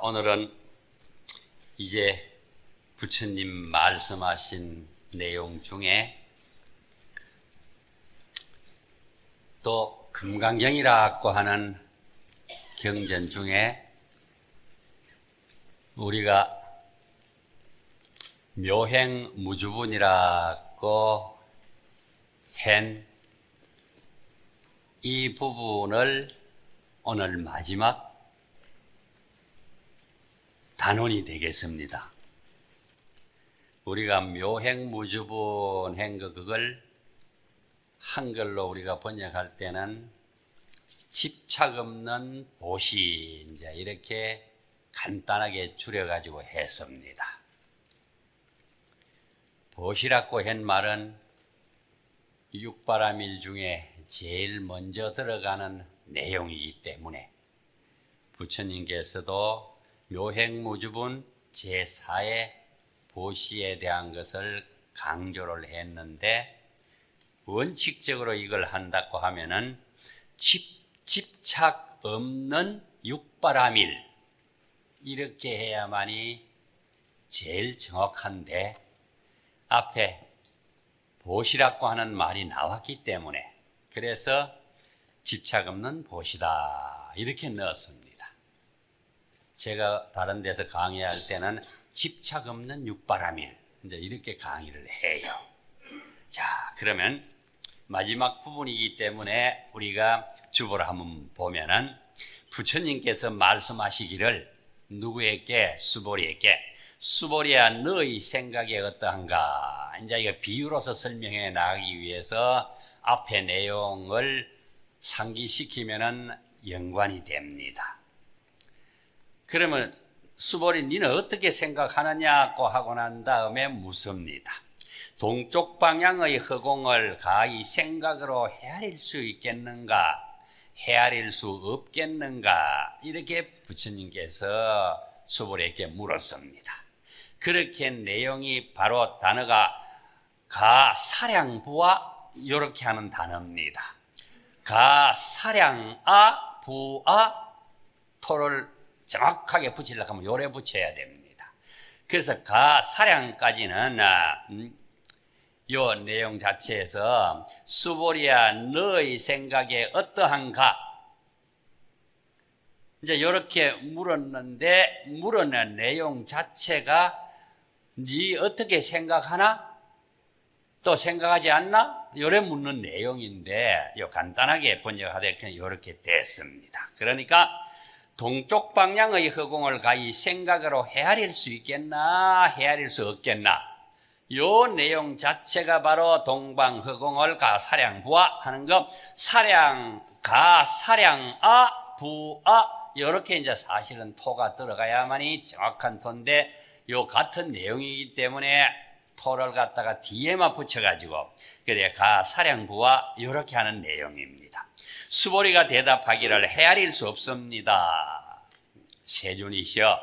오늘은 이제 부처님 말씀하신 내용 중에 또 금강경이라고 하는 경전 중에 우리가 묘행무주분이라고 한 이 부분을 오늘 마지막 단원이 되겠습니다. 우리가 묘행무주분 한 그걸 한글로 우리가 번역할 때는 집착 없는 보시, 이제 이렇게 간단하게 줄여가지고 했습니다. 보시라고 한 말은 육바라밀 중에 제일 먼저 들어가는 내용이기 때문에 부처님께서도 묘행무주분 제4의 보시에 대한 것을 강조를 했는데, 원칙적으로 이걸 한다고 하면은 집착 없는 육바라밀, 이렇게 해야만이 제일 정확한데, 앞에 보시라고 하는 말이 나왔기 때문에 그래서 집착 없는 보시다 이렇게 넣었습니다. 제가 다른 데서 강의할 때는 집착 없는 육바라밀 이제 이렇게 강의를 해요. 자, 그러면 마지막 부분이기 때문에 우리가 주보를 한번 보면은 부처님께서 말씀하시기를 누구에게? 수보리에게. 수보리야, 너의 생각이 어떠한가? 이제 이거 비유로서 설명해 나가기 위해서 앞에 내용을 상기시키면은 연관이 됩니다. 그러면 수보리, 니는 어떻게 생각하느냐고 하고 난 다음에 묻습니다. 동쪽 방향의 허공을 가히 생각으로 헤아릴 수 있겠는가? 헤아릴 수 없겠는가? 이렇게 부처님께서 수보리에게 물었습니다. 그렇게 내용이 바로 단어가 가사량부와 이렇게 하는 단어입니다. 가사량아 부아 토를 정확하게 붙이려고 하면 요래 붙여야 됩니다. 그래서 가사량까지는 요 내용 자체에서 수보리야, 너의 생각에 어떠한가? 이제 이렇게 물었는데, 물어낸 내용 자체가 네 어떻게 생각하나? 또 생각하지 않나? 요래 묻는 내용인데, 요 간단하게 번역하되 이렇게 됐습니다. 그러니까 동쪽 방향의 허공을 가히 생각으로 헤아릴 수 있겠나? 헤아릴 수 없겠나? 요 내용 자체가 바로 동방허공을 가사량부아 하는 것, 가사량아 부아 이렇게 이제 사실은 토가 들어가야만이 정확한 토인데, 요 같은 내용이기 때문에 토를 갖다가 뒤에만 붙여가지고 그래 가사량부와 이렇게 하는 내용입니다. 수보리가 대답하기를 헤아릴 수 없습니다. 세존이시여,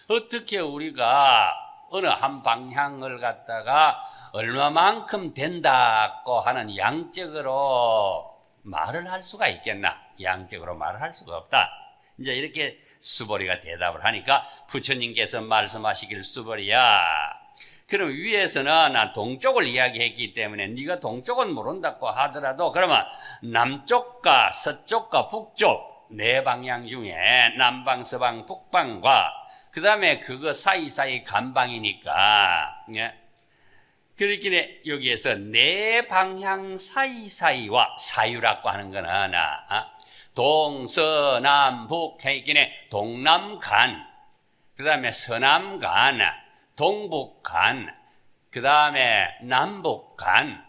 어떻게 우리가 어느 한 방향을 갖다가 얼마만큼 된다고 하는 양적으로 말을 할 수가 있겠나? 양적으로 말을 할 수가 없다. 이제 이렇게 수보리가 대답을 하니까 부처님께서 말씀하시길, 수보리야, 그럼 위에서는 난 동쪽을 이야기했기 때문에 네가 동쪽은 모른다고 하더라도 그러면 남쪽과 서쪽과 북쪽 네 방향 중에 남방, 서방, 북방과 그 다음에 그거 사이사이 간방이니까, 예? 그렇기에 여기에서 네 방향 사이사이와 사유라고 하는 건 하나, 동서남북 해기네 동남간, 그 다음에 서남간, 동북간, 그 다음에 남북간.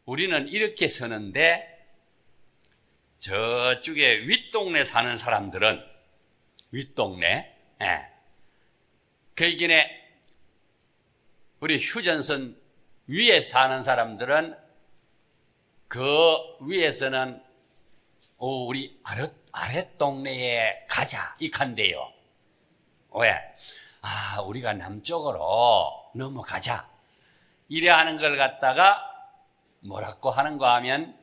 우리는 이렇게 서는데 저쪽에 윗동네 사는 사람들은 윗동네, 그기네 우리 휴전선 위에 사는 사람들은 그 위에서는 우리 아랫동네에 가자 이칸데요. 왜? 우리가 남쪽으로 넘어가자 이래 하는 걸 갖다가 뭐라고 하는 거 하면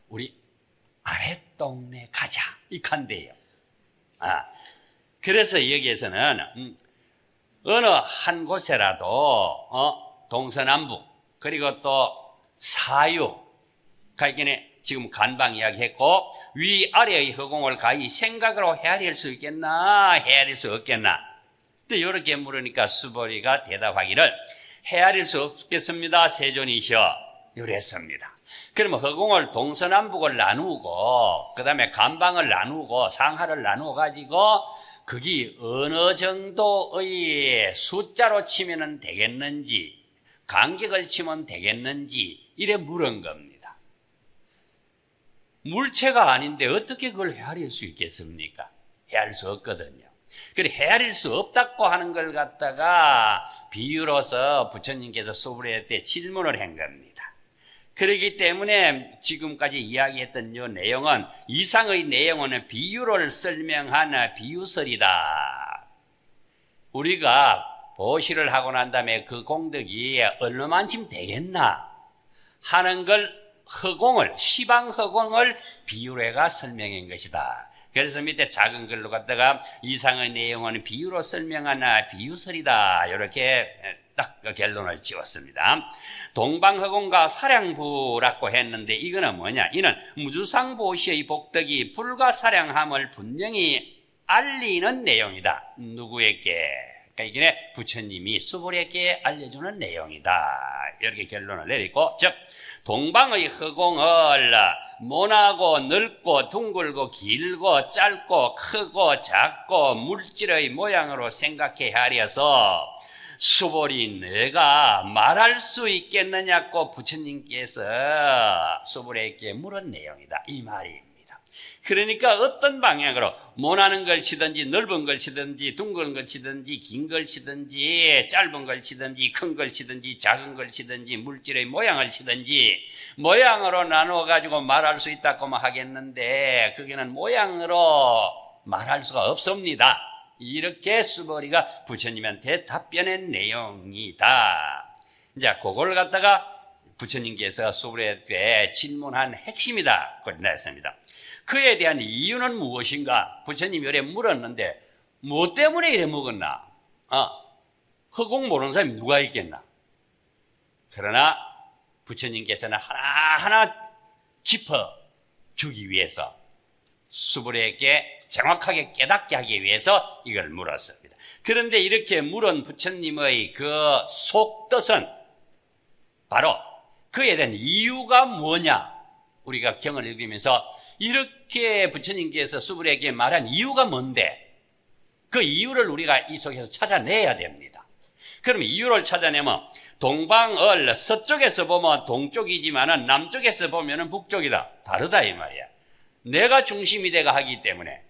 우리 아랫동네 가자 이칸데요. 그래서 여기에서는 어느 한 곳에라도 동서남북 그리고 또 사유 가이견에 지금 간방 이야기했고 위아래의 허공을 가히 생각으로 헤아릴 수 있겠나 헤아릴 수 없겠나 또 이렇게 물으니까 수보리가 대답하기를 헤아릴 수 없겠습니다 세존이시여 이랬습니다. 그러면 허공을 동서남북을 나누고 그 다음에 간방을 나누고 상하를 나누어 가지고 그게 어느 정도의 숫자로 치면 되겠는지 간격을 치면 되겠는지 이래 물은 겁니다. 물체가 아닌데 어떻게 그걸 헤아릴 수 있겠습니까? 헤아릴 수 없거든요. 그래 헤아릴 수 없다고 하는 걸 갖다가 비유로서 부처님께서 수불회 때 질문을 한 겁니다. 그렇기 때문에 지금까지 이야기했던 이 내용은 이상의 내용은 비유를 설명한 비유설이다. 우리가 보시를 하고 난 다음에 그 공덕이 얼마만큼 되겠나 하는 걸 허공을 시방 허공을 비유로가 설명한 것이다. 그래서 밑에 작은 글로 갖다가 이상의 내용은 비유로 설명한 비유설이다. 이렇게 딱 결론을 지었습니다. 동방허공과 사량부라고 했는데 이거는 뭐냐? 이는 무주상보시의 복덕이 불가사량함을 분명히 알리는 내용이다. 누구에게? 그러니까 이게 부처님이 수불에게 알려주는 내용이다. 이렇게 결론을 내리고 즉 동방의 허공을 모나고 넓고 둥글고 길고 짧고 크고 작고 물질의 모양으로 생각해 하려서 수불이 내가 말할 수 있겠느냐고 부처님께서 수불에게 물은 내용이다 이 말입니다. 그러니까 어떤 방향으로 모나는 걸 치든지 넓은 걸 치든지 둥근 걸 치든지 긴 걸 치든지 짧은 걸 치든지 큰 걸 치든지 작은 걸 치든지 물질의 모양을 치든지 모양으로 나누어 가지고 말할 수 있다고만 하겠는데 그게는 모양으로 말할 수가 없습니다. 이렇게 수보리가 부처님한테 답변한 내용이다. 이제 그걸 갖다가 부처님께서 수보리한테 질문한 핵심이다. 그랬습니다. 그에 대한 이유는 무엇인가? 부처님이 이래 물었는데 뭐 때문에 이래 묵었나? 허공 모르는 사람이 누가 있겠나? 그러나 부처님께서는 하나하나 짚어주기 위해서 수불에게 정확하게 깨닫게 하기 위해서 이걸 물었습니다. 그런데 이렇게 물은 부처님의 그 속뜻은 바로 그에 대한 이유가 뭐냐? 우리가 경을 읽으면서 이렇게 부처님께서 수불에게 말한 이유가 뭔데? 그 이유를 우리가 이 속에서 찾아내야 됩니다. 그럼 이유를 찾아내면 동방을 서쪽에서 보면 동쪽이지만은 남쪽에서 보면은 북쪽이다. 다르다 이 말이야. 내가 중심이 돼가 하기 때문에.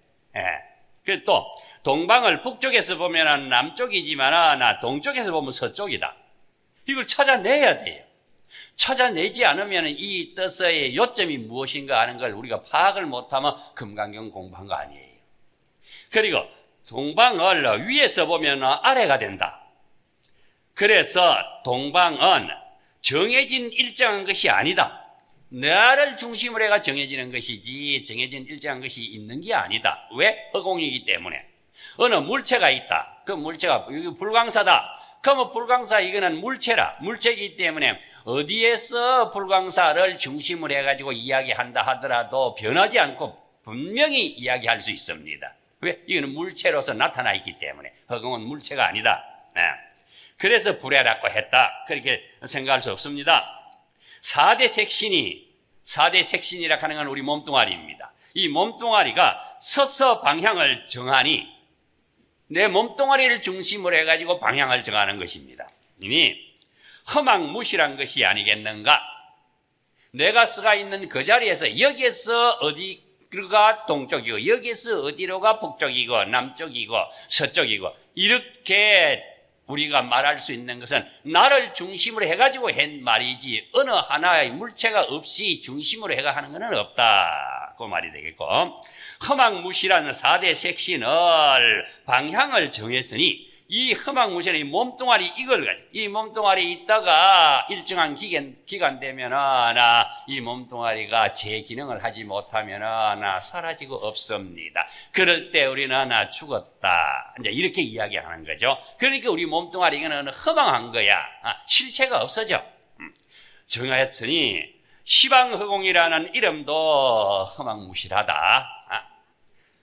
그리고 또 동방을 북쪽에서 보면은 남쪽이지만은 동쪽에서 보면 서쪽이다. 이걸 찾아내야 돼요. 찾아내지 않으면 이 뜻의 요점이 무엇인가 하는 걸 우리가 파악을 못하면 금강경 공부한 거 아니에요. 그리고 동방을 위에서 보면 아래가 된다. 그래서 동방은 정해진 일정한 것이 아니다. 나를 중심으로 해가 정해지는 것이지 정해진 일정한 것이 있는 게 아니다. 왜? 허공이기 때문에. 어느 물체가 있다. 그 물체가 여기 불광사다. 그러면 불광사 이거는 물체라. 물체이기 때문에 어디에서 불광사를 중심으로 해가지고 이야기한다 하더라도 변하지 않고 분명히 이야기할 수 있습니다. 왜? 이거는 물체로서 나타나 있기 때문에. 허공은 물체가 아니다. 그래서 불해라고 했다. 그렇게 생각할 수 없습니다. 4대 색신이라 하는 건 우리 몸뚱아리입니다. 이 몸뚱아리가 서서 방향을 정하니 내 몸뚱아리를 중심으로 해가지고 방향을 정하는 것입니다. 이미 허망무실한 것이 아니겠는가? 내가 서가 있는 그 자리에서 여기에서 어디가 동쪽이고 여기에서 어디로가 북쪽이고 남쪽이고 서쪽이고 이렇게 우리가 말할 수 있는 것은 나를 중심으로 해가지고 한 말이지 어느 하나의 물체가 없이 중심으로 해가 하는 것은 없다. 그 말이 되겠고 허망무실한 4대 색신을 방향을 정했으니 이 허망무실한 이 몸뚱아리 이걸 가지고 이 몸뚱아리 있다가 일정한 기간 되면은 이 몸뚱아리가 제 기능을 하지 못하면은 사라지고 없습니다. 그럴 때 우리는 죽었다. 이제 이렇게 이야기하는 거죠. 그러니까 우리 몸뚱아리는 허망한 거야. 실체가 없어져. 정하였으니 시방허공이라는 이름도 허망무실하다.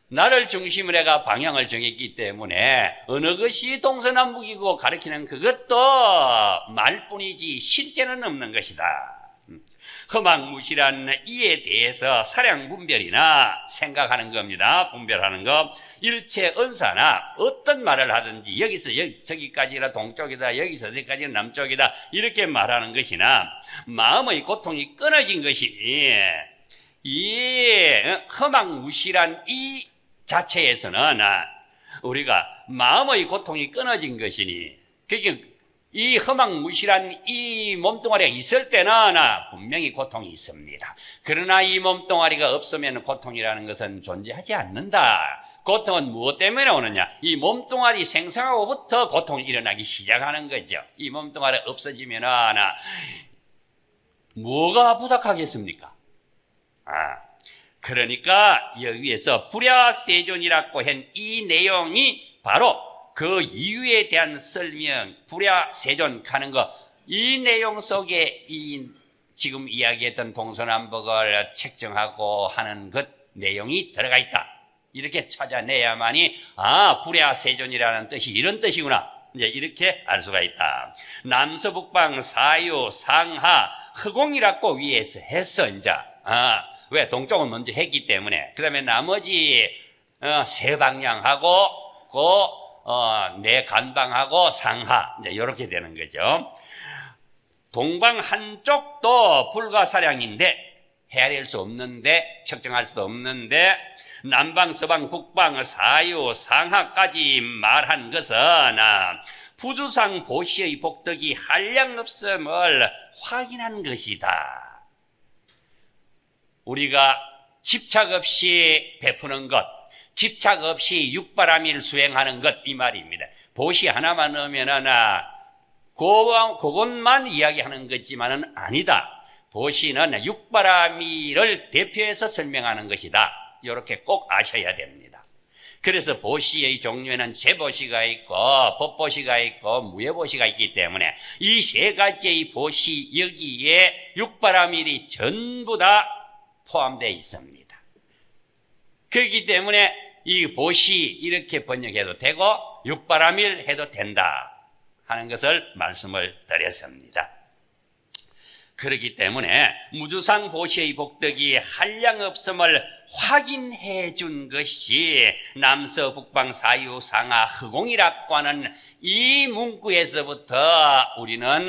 나를 중심으로 해가 방향을 정했기 때문에 어느 것이 동서남북이고 가리키는 그것도 말뿐이지 실제는 없는 것이다. 허망무실한 이에 대해서 사량분별이나 생각하는 겁니다. 분별하는 것. 일체 언사나 어떤 말을 하든지 여기서 저기까지라 동쪽이다, 여기서 저기까지는 남쪽이다 이렇게 말하는 것이나 마음의 고통이 끊어진 것이 이 허망무실한 이 자체에서는 우리가 마음의 고통이 끊어진 것이니 그게 이 허망무실한 이 몸뚱아리가 있을 때는 분명히 고통이 있습니다. 그러나 이 몸뚱아리가 없으면 고통이라는 것은 존재하지 않는다. 고통은 무엇 때문에 오느냐? 이 몸뚱아리 생성하고부터 고통이 일어나기 시작하는 거죠. 이 몸뚱아리가 없어지면 뭐가 부탁하겠습니까? 그러니까 여기에서 불야세존이라고 한 이 내용이 바로 그 이유에 대한 설명, 불야세존 하는 것, 이 내용 속에 이 지금 이야기했던 동서남북을 책정하고 하는 것 내용이 들어가 있다. 이렇게 찾아내야만이 불야세존이라는 뜻이 이런 뜻이구나. 이제 이렇게 알 수가 있다. 남서북방 사유 상하 허공이라고 위에서 했어. 이제 왜 동쪽은 먼저 했기 때문에 그 다음에 나머지 세 방향하고 네 간방하고 상하 이제 이렇게 되는 거죠. 동방 한쪽도 불가사량인데 헤아릴 수 없는데 측정할 수도 없는데 남방 서방 북방 사유 상하까지 말한 것은 부주상 보시의 복덕이 한량없음을 확인한 것이다. 우리가 집착 없이 베푸는 것, 집착 없이 육바라밀 수행하는 것 이 말입니다. 보시 하나만 넣으면 그것만 이야기하는 거지만은 아니다. 보시는 육바라밀을 대표해서 설명하는 것이다. 이렇게 꼭 아셔야 됩니다. 그래서 보시의 종류에는 재보시가 있고 법보시가 있고 무예보시가 있기 때문에 이 세 가지의 보시 여기에 육바라밀이 전부 다 포함되어 있습니다. 그렇기 때문에 이 보시 이렇게 번역해도 되고 육바라밀 해도 된다 하는 것을 말씀을 드렸습니다. 그렇기 때문에 무주상 보시의 복덕이 한량없음을 확인해 준 것이 남서 북방 사유 상하 허공이라고 하는 이 문구에서부터 우리는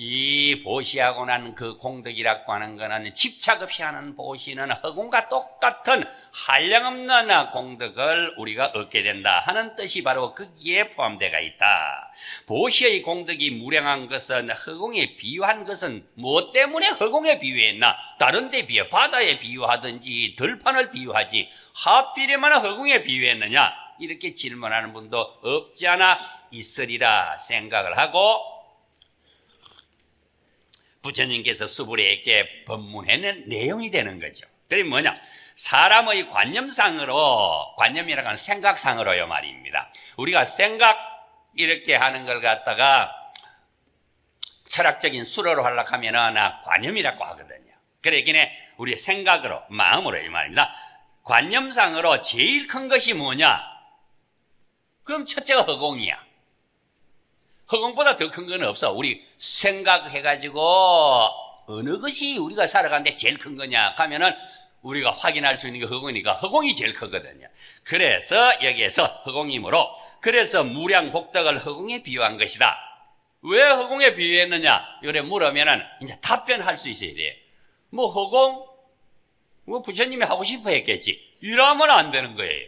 이 보시하고 난 그 공덕이라고 하는 것은 집착 없이 하는 보시는 허공과 똑같은 한량없는 공덕을 우리가 얻게 된다 하는 뜻이 바로 거기에 포함되어 있다. 보시의 공덕이 무량한 것은 허공에 비유한 것은 무엇 때문에 허공에 비유했나? 다른 데 비유, 바다에 비유하든지 들판을 비유하지 하필이면 허공에 비유했느냐? 이렇게 질문하는 분도 없지 않아 있으리라 생각을 하고 부처님께서 수불에게 법문해낸 내용이 되는 거죠. 그게 뭐냐? 사람의 관념상으로, 관념이라고 하는 생각상으로요 말입니다. 우리가 생각 이렇게 하는 걸 갖다가 철학적인 수로로 하려고 하면은 관념이라고 하거든요. 그러기에 우리 생각으로, 마음으로 이 말입니다. 관념상으로 제일 큰 것이 뭐냐? 그럼 첫째가 허공이야. 허공보다 더 큰 건 없어. 우리 생각해가지고 어느 것이 우리가 살아가는데 제일 큰 거냐 하면은 우리가 확인할 수 있는 게 허공이니까 허공이 제일 크거든요. 그래서 여기에서 허공이므로 그래서 무량복덕을 허공에 비유한 것이다. 왜 허공에 비유했느냐? 이래 물으면은 이제 답변할 수 있어야 돼. 뭐 허공? 뭐 부처님이 하고 싶어 했겠지. 이러면 안 되는 거예요.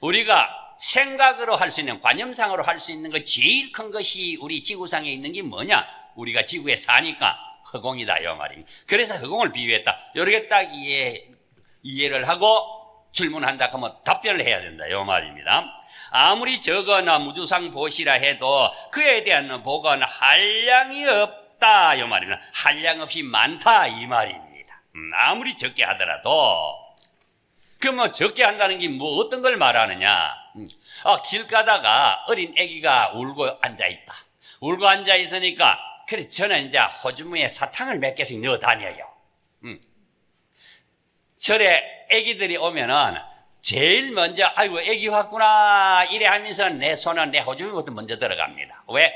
우리가 생각으로 할 수 있는, 관념상으로 할 수 있는 것 제일 큰 것이 우리 지구상에 있는 게 뭐냐? 우리가 지구에 사니까 허공이다 이 말입니다. 그래서 허공을 비유했다. 이렇게 딱 이해를 하고 질문한다 하면 답변을 해야 된다, 요 말입니다. 아무리 적어나 무주상 보시라 해도 그에 대한 복은 한량이 없다, 요 말입니다. 한량 없이 많다, 이 말입니다. 아무리 적게 하더라도. 그럼 적게 한다는 게 뭐 어떤 걸 말하느냐? 길 가다가 어린 아기가 울고 앉아있다. 울고 앉아있으니까 그래 저는 이제 호주머니에 사탕을 몇 개씩 넣어 다녀요. 절에 아기들이 오면은 제일 먼저 아이고 아기 왔구나 이래 하면서 내 손은 내 호주머니부터 먼저 들어갑니다. 왜?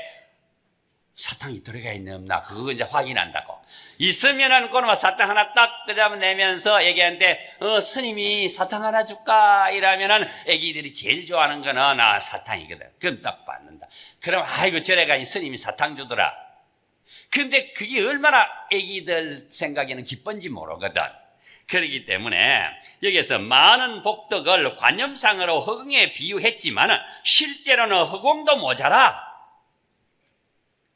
사탕이 들어가 있나 없나 그거 이제 확인한다고. 있으면은 그놈아 사탕 하나 딱 그다음에 내면서 애기한테 스님이 사탕 하나 줄까 이러면은 애기들이 제일 좋아하는 거는 사탕이거든. 그럼 딱 받는다. 그럼 아이고 저래 가니 스님이 사탕 주더라. 근데 그게 얼마나 애기들 생각에는 기쁜지 모르거든. 그렇기 때문에 여기서 많은 복덕을 관념상으로 허공에 비유했지만 실제로는 허공도 모자라.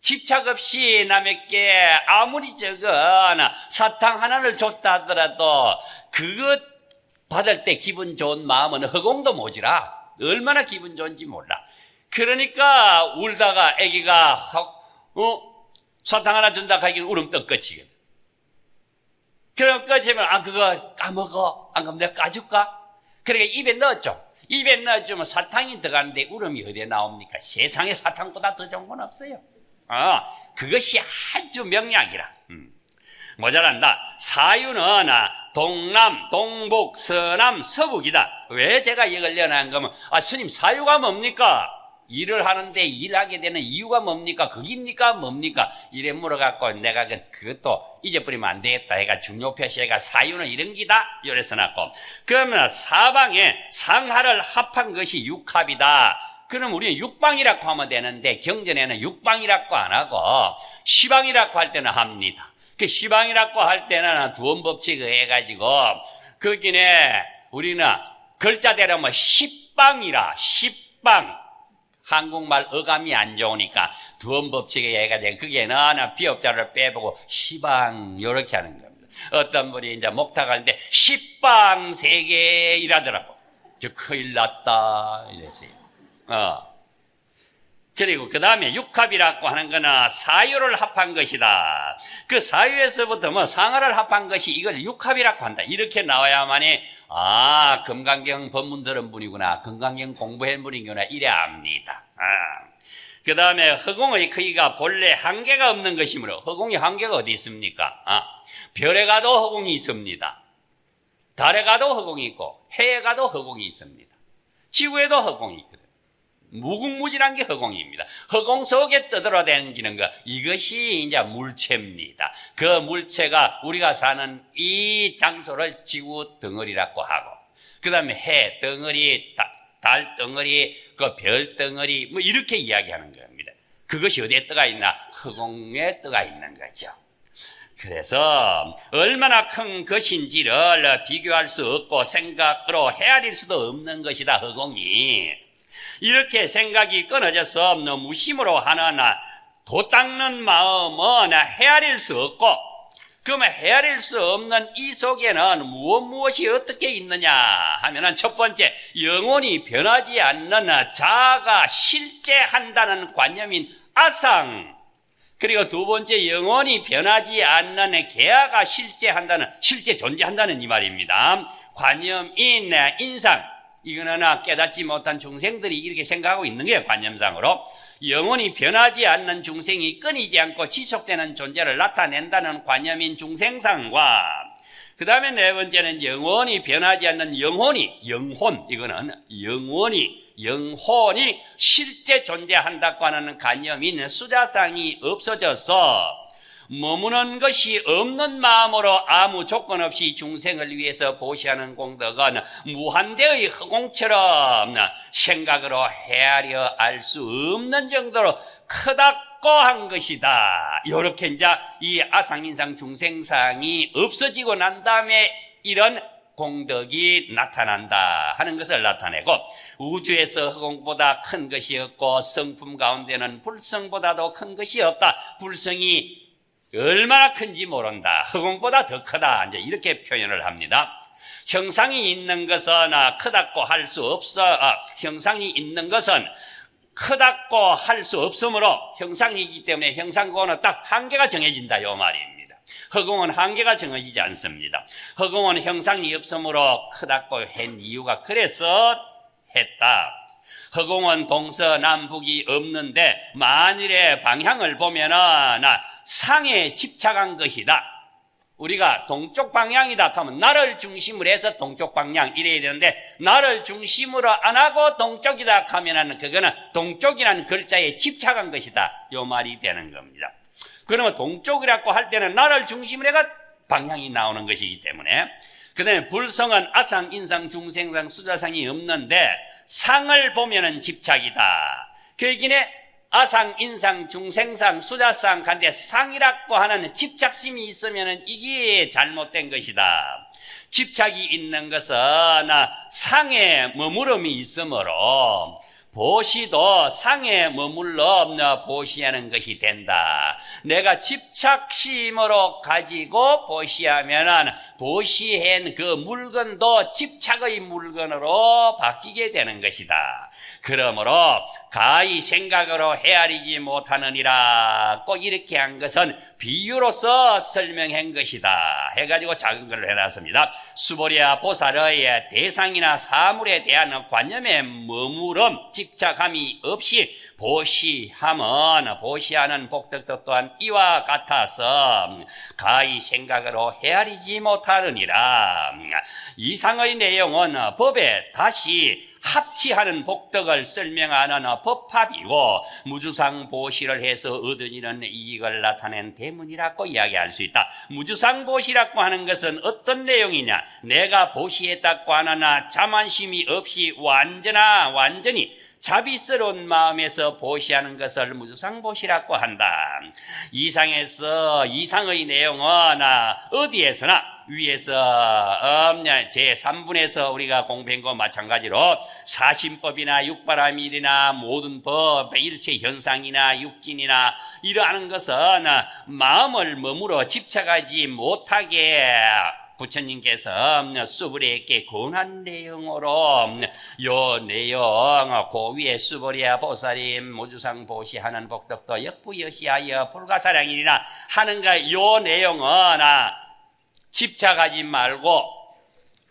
집착 없이 남에게 아무리 적은 사탕 하나를 줬다 하더라도 그것 받을 때 기분 좋은 마음은 허공도 모자라. 얼마나 기분 좋은지 몰라. 그러니까 울다가 아기가 사탕 하나 준다 하기는 울음 떡 끝이거든. 그럼 끝이면 그거 까먹어. 안 그럼 내가 까줄까? 그러니까 입에 넣었죠. 입에 넣어주면 사탕이 들어가는데 울음이 어디에 나옵니까? 세상에 사탕보다 더 좋은 건 없어요. 그것이 아주 명약이라. 모자란다. 사유는 동남, 동북, 서남, 서북이다. 왜 제가 이걸 연한 거면 스님 사유가 뭡니까? 일을 하는데 일하게 되는 이유가 뭡니까? 극입니까? 뭡니까? 이래 물어갖고 내가 그것도 잊어버리면 안 되겠다 해가 중요 표시해가 사유는 이런 기다? 이래서 놨고. 그러면 사방에 상하를 합한 것이 육합이다. 그럼 우리는 육방이라고 하면 되는데 경전에는 육방이라고 안 하고 시방이라고 할 때는 합니다. 그 시방이라고 할 때는 두원법칙을 해가지고 거기네 우리는 글자대로 뭐 십방이라 십방. 한국말 어감이 안 좋으니까 두원법칙에 해가지고 그게는 비읍자를 빼보고 시방 이렇게 하는 겁니다. 어떤 분이 이제 목탁 하는데 십방 세계 이라더라고. 저 큰일 났다 이랬어요. 그리고 그 다음에 육합이라고 하는 거는 사유를 합한 것이다. 그 사유에서부터 뭐 상하를 합한 것이 이걸 육합이라고 한다. 이렇게 나와야만이 금강경 법문 들은 분이구나. 금강경 공부한 분이구나. 이래 압니다. 그 다음에 허공의 크기가 본래 한계가 없는 것이므로 허공이 한계가 어디 있습니까? 별에 가도 허공이 있습니다. 달에 가도 허공이 있고 해에 가도 허공이 있습니다. 지구에도 허공이 있거든. 무궁무진한 게 허공입니다. 허공 속에 떠돌아다니는 것, 이것이 이제 물체입니다. 그 물체가 우리가 사는 이 장소를 지구 덩어리라고 하고, 그 다음에 해 덩어리, 달 덩어리, 그 별 덩어리, 뭐 이렇게 이야기하는 겁니다. 그것이 어디에 떠가 있나? 허공에 떠가 있는 거죠. 그래서 얼마나 큰 것인지를 비교할 수 없고 생각으로 헤아릴 수도 없는 것이다, 허공이. 이렇게 생각이 끊어져서 무심으로 하는 도 닦는 마음은 헤아릴 수 없고, 그러면 헤아릴 수 없는 이 속에는 무엇이 어떻게 있느냐 하면은 첫 번째, 영원히 변하지 않는 자아가 실제한다는 관념인 아상. 그리고 두 번째, 영원히 변하지 않는 개아가 실제 존재한다는 이 말입니다. 관념인 인상. 이거는 깨닫지 못한 중생들이 이렇게 생각하고 있는 거예요, 관념상으로. 영원히 변하지 않는 중생이 끊이지 않고 지속되는 존재를 나타낸다는 관념인 중생상과, 그 다음에 네 번째는 영원히 변하지 않는 영혼, 이거는 영혼이 실제 존재한다고 하는 관념인 수자상이 없어져서 머무는 것이 없는 마음으로 아무 조건 없이 중생을 위해서 보시하는 공덕은 무한대의 허공처럼 생각으로 헤아려 알 수 없는 정도로 크다고 한 것이다. 이렇게 이제 이 아상인상 중생상이 없어지고 난 다음에 이런 공덕이 나타난다 하는 것을 나타내고, 우주에서 허공보다 큰 것이 없고 성품 가운데는 불성보다도 큰 것이 없다. 불성이 얼마나 큰지 모른다. 허공보다 더 크다. 이제 이렇게 표현을 합니다. 형상이 있는 것은 크다고 할 수 없어. 형상이 있는 것은 크다고 할 수 없으므로 형상이기 때문에 형상고는 딱 한계가 정해진다 요 말입니다. 허공은 한계가 정해지지 않습니다. 허공은 형상이 없으므로 크다고 한 이유가 그래서 했다. 허공은 동서남북이 없는데 만일의 방향을 보면은 상에 집착한 것이다. 우리가 동쪽 방향이다 하면 나를 중심으로 해서 동쪽 방향 이래야 되는데 나를 중심으로 안 하고 동쪽이다 하면은 그거는 동쪽이라는 글자에 집착한 것이다 요 말이 되는 겁니다. 그러면 동쪽이라고 할 때는 나를 중심으로 해가 방향이 나오는 것이기 때문에 그 다음에 불성은 아상, 인상, 중생상, 수자상이 없는데 상을 보면은 집착이다. 그 얘기는 아상, 인상, 중생상, 수자상 간데 상이라고 하는 집착심이 있으면은 이게 잘못된 것이다. 집착이 있는 것은 상에 머무름이 있으므로 보시도 상에 머물러 보시하는 것이 된다. 내가 집착심으로 가지고 보시하면은 보시한 그 물건도 집착의 물건으로 바뀌게 되는 것이다. 그러므로 가히 생각으로 헤아리지 못하느니라. 꼭 이렇게 한 것은 비유로서 설명한 것이다. 해가지고 작은 걸로 해놨습니다. 수보리아 보살의 대상이나 사물에 대한 관념의 머무름, 집착함이 없이 보시함은 보시하는 복덕도 또한 이와 같아서 가히 생각으로 헤아리지 못하느니라. 이상의 내용은 법에 다시 합치하는 복덕을 설명하는 법합이고 무주상 보시를 해서 얻어지는 이익을 나타낸 대문이라고 이야기할 수 있다. 무주상 보시라고 하는 것은 어떤 내용이냐? 내가 보시했다고 하나 자만심이 없이 완전히 자비스러운 마음에서 보시하는 것을 무주상 보시라고 한다. 이상의 내용은 어디에서나 위에서 제3분에서 우리가 공부한 것 마찬가지로 사심법이나 육바라밀이나 모든 법, 일체 현상이나 육진이나 이러한 것은 마음을 머물러 집착하지 못하게 부처님께서 수보리에게 권한 내용으로 요 내용 그 위에 수보리아 보살이 무주상 보시하는 복덕도 역부여시하여 불가사량이니라 하는가 요 내용은 집착하지 말고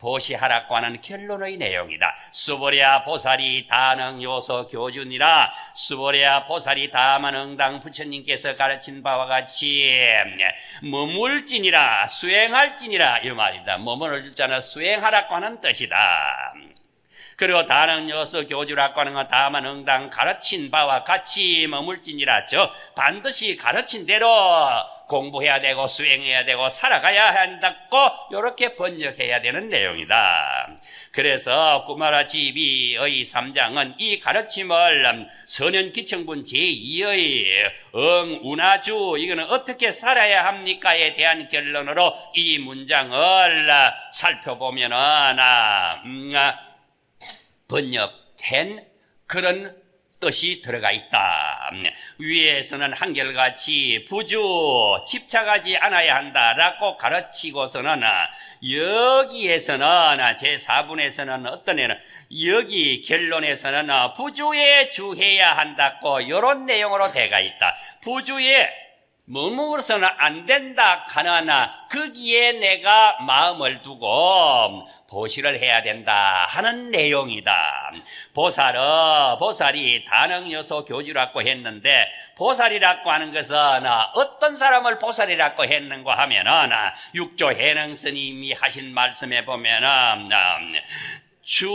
보시하라고 하는 결론의 내용이다. 수보리아 보살이 다능요소 교준이라 수보리아 보살이 다만응당 부처님께서 가르친 바와 같이 머물지니라 수행할지니라 이 말이다. 머무를 자는 수행하라고 하는 뜻이다. 그리고 다능요소 교주라고 하는 건 다만응당 가르친 바와 같이 머물지니라 반드시 가르친 대로 공부해야 되고 수행해야 되고 살아가야 한다고 이렇게 번역해야 되는 내용이다. 그래서 구마라 지비의 3장은 이 가르침을 선현기청분 제2의 응운하주 이거는 어떻게 살아야 합니까에 대한 결론으로 이 문장을 살펴보면은 번역한 그런 뜻이 들어가 있다. 위에서는 한결같이 부주 집착하지 않아야 한다라고 가르치고서는 여기에서는 제4분에서는 어떤 애는 여기 결론에서는 부주에 주해야 한다고 이런 내용으로 되어 있다. 부주에 머무르서는 안 된다 하나 거기에 내가 마음을 두고 보시를 해야 된다 하는 내용이다. 보살이 다능요소 교주라고 했는데 보살이라고 하는 것은 어떤 사람을 보살이라고 했는가 하면은 육조 해능 스님이 하신 말씀에 보면은 주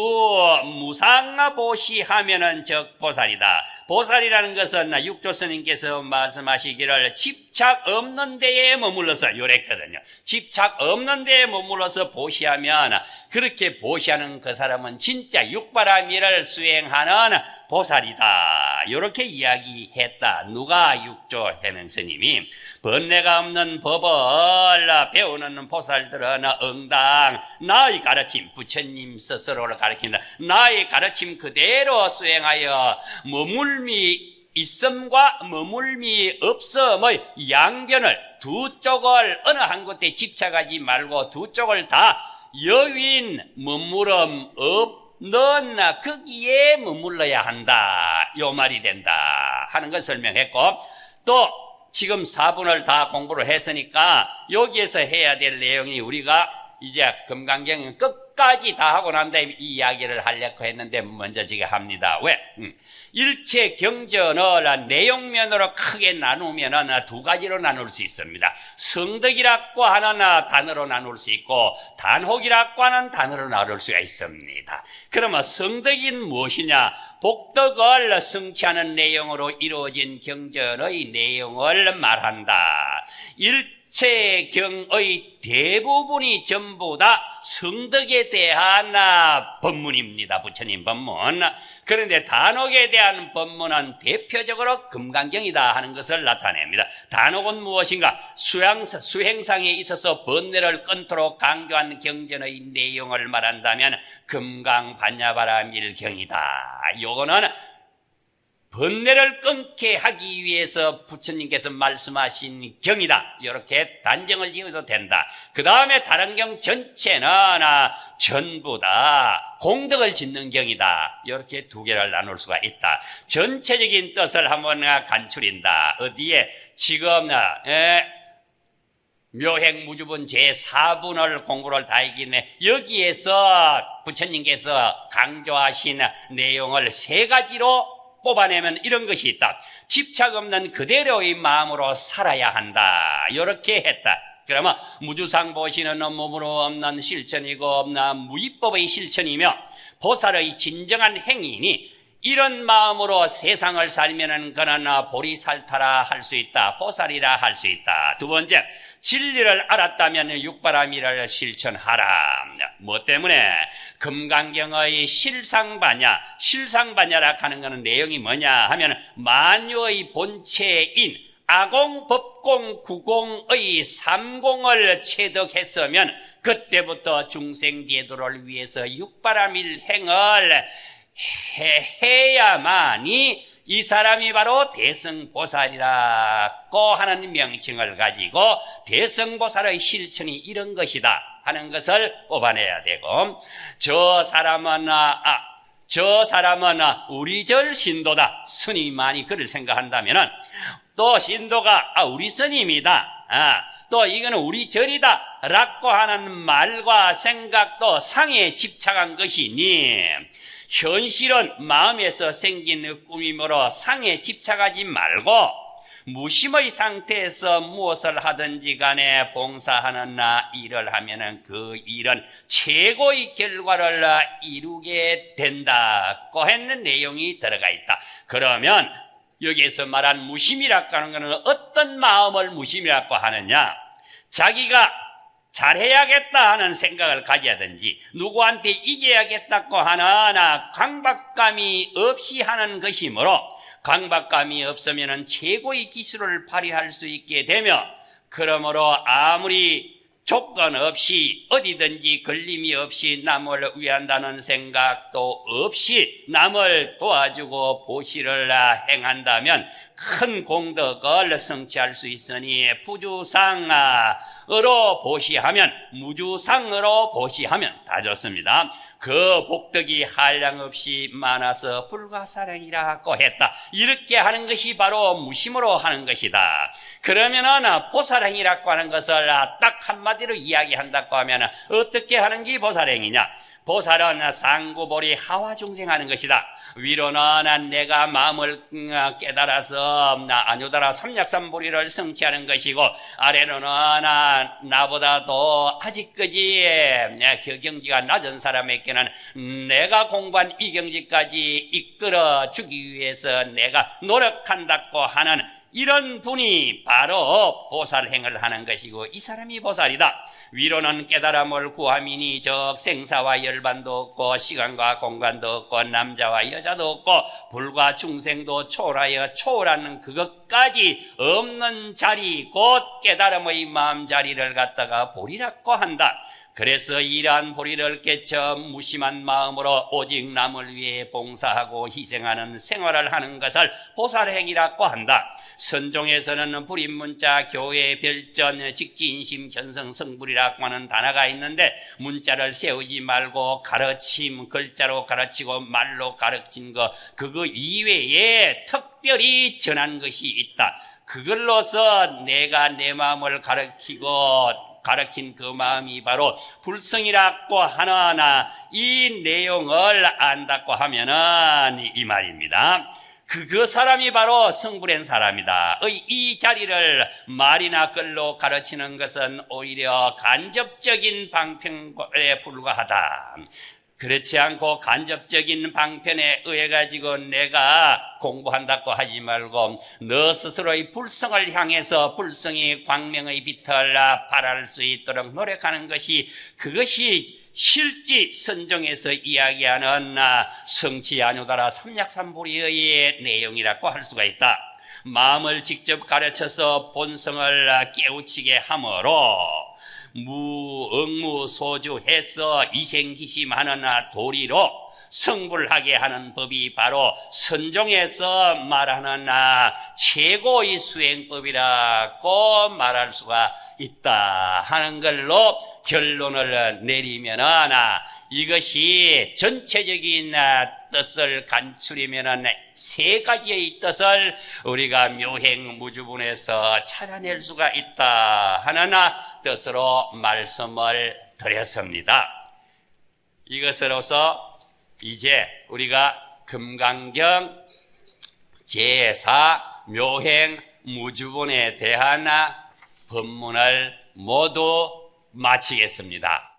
무상보시 하면은 즉 보살이다. 보살이라는 것은 육조 스님께서 말씀하시기를 집착 없는 데에 머물러서 요랬거든요. 집착 없는 데에 머물러서 보시하면 그렇게 보시하는 그 사람은 진짜 육바라밀을 수행하는 보살이다. 이렇게 이야기했다. 누가 육조 해능 스님이 번뇌가 없는 법을 배우는 보살들은 응당 나의 가르침 부처님 스스로를 가르친다. 나의 가르침 그대로 수행하여 머물미 있음과 머물미 없음의 양변을 두 쪽을 어느 한 곳에 집착하지 말고 두 쪽을 다 여윈 머무름 없는 거기에 머물러야 한다. 요 말이 된다 하는 걸 설명했고, 또 지금 4분을 다 공부를 했으니까 여기에서 해야 될 내용이 우리가 이제 금강경 끝까지 다 하고 난 다음에 이 이야기를 하려고 했는데 먼저 지금 합니다. 왜? 일체 경전을 내용면으로 크게 나누면 두 가지로 나눌 수 있습니다. 성덕이라고 하는 단어로 나눌 수 있고 단혹이라고 하는 단어로 나눌 수가 있습니다. 그러면 성덕인 무엇이냐? 복덕을 성취하는 내용으로 이루어진 경전의 내용을 말한다. 일체경의 대부분이 전부 다 성덕에 대한 법문입니다. 부처님 법문. 그런데 단혹에 대한 법문은 대표적으로 금강경이다 하는 것을 나타냅니다. 단혹은 무엇인가? 수행상에 있어서 번뇌를 끊도록 강조한 경전의 내용을 말한다면 금강반야바라밀경이다. 요거는 번뇌를 끊게 하기 위해서 부처님께서 말씀하신 경이다. 이렇게 단정을 지어도 된다. 그 다음에 다른 경 전체는 전부 다 공덕을 짓는 경이다. 이렇게 두 개를 나눌 수가 있다. 전체적인 뜻을 한번 간추린다. 어디에? 지금 묘행무주분 제4분을 공부를 다 했겠네. 여기에서 부처님께서 강조하신 내용을 세 가지로 뽑아내면 이런 것이 있다. 집착 없는 그대로의 마음으로 살아야 한다. 이렇게 했다. 그러면 무주상 보시는 몸으로 없는 실천이고 무위법의 실천이며 보살의 진정한 행위니 이런 마음으로 세상을 살면은 그는 보리살타라 할 수 있다. 보살이라 할 수 있다. 두 번째, 진리를 알았다면 육바라밀을 실천하라. 뭐 때문에? 금강경의 실상반야라 하는 것은 내용이 뭐냐 하면 만유의 본체인 아공, 법공, 구공의 삼공을 체득했으면 그때부터 중생제도를 위해서 육바라밀 행을 해야만이 이 사람이 바로 대승보살이라고 하는 명칭을 가지고 대승보살의 실천이 이런 것이다 하는 것을 뽑아내야 되고, 저 사람은 우리 절 신도다. 스님만이 그를 생각한다면은 또 신도가 우리 스님이다. 또 이거는 우리 절이다 라고 하는 말과 생각도 상에 집착한 것이니 현실은 마음에서 생긴 꿈이므로 상에 집착하지 말고 무심의 상태에서 무엇을 하든지 간에 봉사하는 일을 하면은 그 일은 최고의 결과를 이루게 된다고 했는 내용이 들어가 있다. 그러면 여기에서 말한 무심이라고 하는 것은 어떤 마음을 무심이라고 하느냐? 자기가 잘해야겠다 하는 생각을 가져야든지 누구한테 이겨야겠다고 하는 강박감이 없이 하는 것이므로, 강박감이 없으면 최고의 기술을 발휘할 수 있게 되며, 그러므로 아무리 조건 없이 어디든지 걸림이 없이 남을 위한다는 생각도 없이 남을 도와주고 보시를 행한다면 큰 공덕을 성취할 수 있으니 부주상으로 보시하면 무주상으로 보시하면 다 좋습니다. 그 복덕이 한량없이 많아서 불가사량이라고 했다. 이렇게 하는 것이 바로 무심으로 하는 것이다. 그러면은 보살행이라고 하는 것을 딱 한마디로 이야기한다고 하면 어떻게 하는 게 보살행이냐? 보살은 상구보리 하와중생하는 것이다. 위로는 내가 마음을 깨달아서 아뇨다라 삼약삼보리를 성취하는 것이고, 아래로는 나보다도 아직까지 경지가 낮은 사람에게는 내가 공부한 이 경지까지 이끌어 주기 위해서 내가 노력한다고 하는 이런 분이 바로 보살행을 하는 것이고, 이 사람이 보살이다. 위로는 깨달음을 구함이니 즉 생사와 열반도 없고 시간과 공간도 없고 남자와 여자도 없고 불과 중생도 초월하여 초월하는 그것까지 없는 자리 곧 깨달음의 마음 자리를 갖다가 보리라고 한다. 그래서 이러한 보리를 깨쳐 무심한 마음으로 오직 남을 위해 봉사하고 희생하는 생활을 하는 것을 보살행위라고 한다. 선종에서는 불임문자, 교회, 별전, 직지인심, 견성, 성불이라고 하는 단어가 있는데 문자를 세우지 말고 가르침, 글자로 가르치고 말로 가르친 것, 그거 이외에 특별히 전한 것이 있다. 그걸로서 내가 내 마음을 가르친 그 마음이 바로 불성이라고 하나 이 내용을 안다고 하면은 이 말입니다. 그 사람이 바로 성불한 사람이다. 이 자리를 말이나 글로 가르치는 것은 오히려 간접적인 방편에 불과하다. 그렇지 않고 간접적인 방편에 의해 가지고 내가 공부한다고 하지 말고 너 스스로의 불성을 향해서 불성이 광명의 빛을 발할 수 있도록 노력하는 것이, 그것이 실지 선종에서 이야기하는 성취아누다라 삼약삼보리의 내용이라고 할 수가 있다. 마음을 직접 가르쳐서 본성을 깨우치게 함으로 무응무소주해서 이생기심하는 도리로 성불하게 하는 법이 바로 선종에서 말하는 최고의 수행법이라고 말할 수가 있다 하는 걸로 결론을 내리면은 이것이 전체적인 뜻을 간추리면은 세 가지의 뜻을 우리가 묘행무주분에서 찾아낼 수가 있다 하는 뜻으로 말씀을 드렸습니다. 이것으로서 이제 우리가 금강경 제4 묘행무주분에 대한 법문을 모두 마치겠습니다.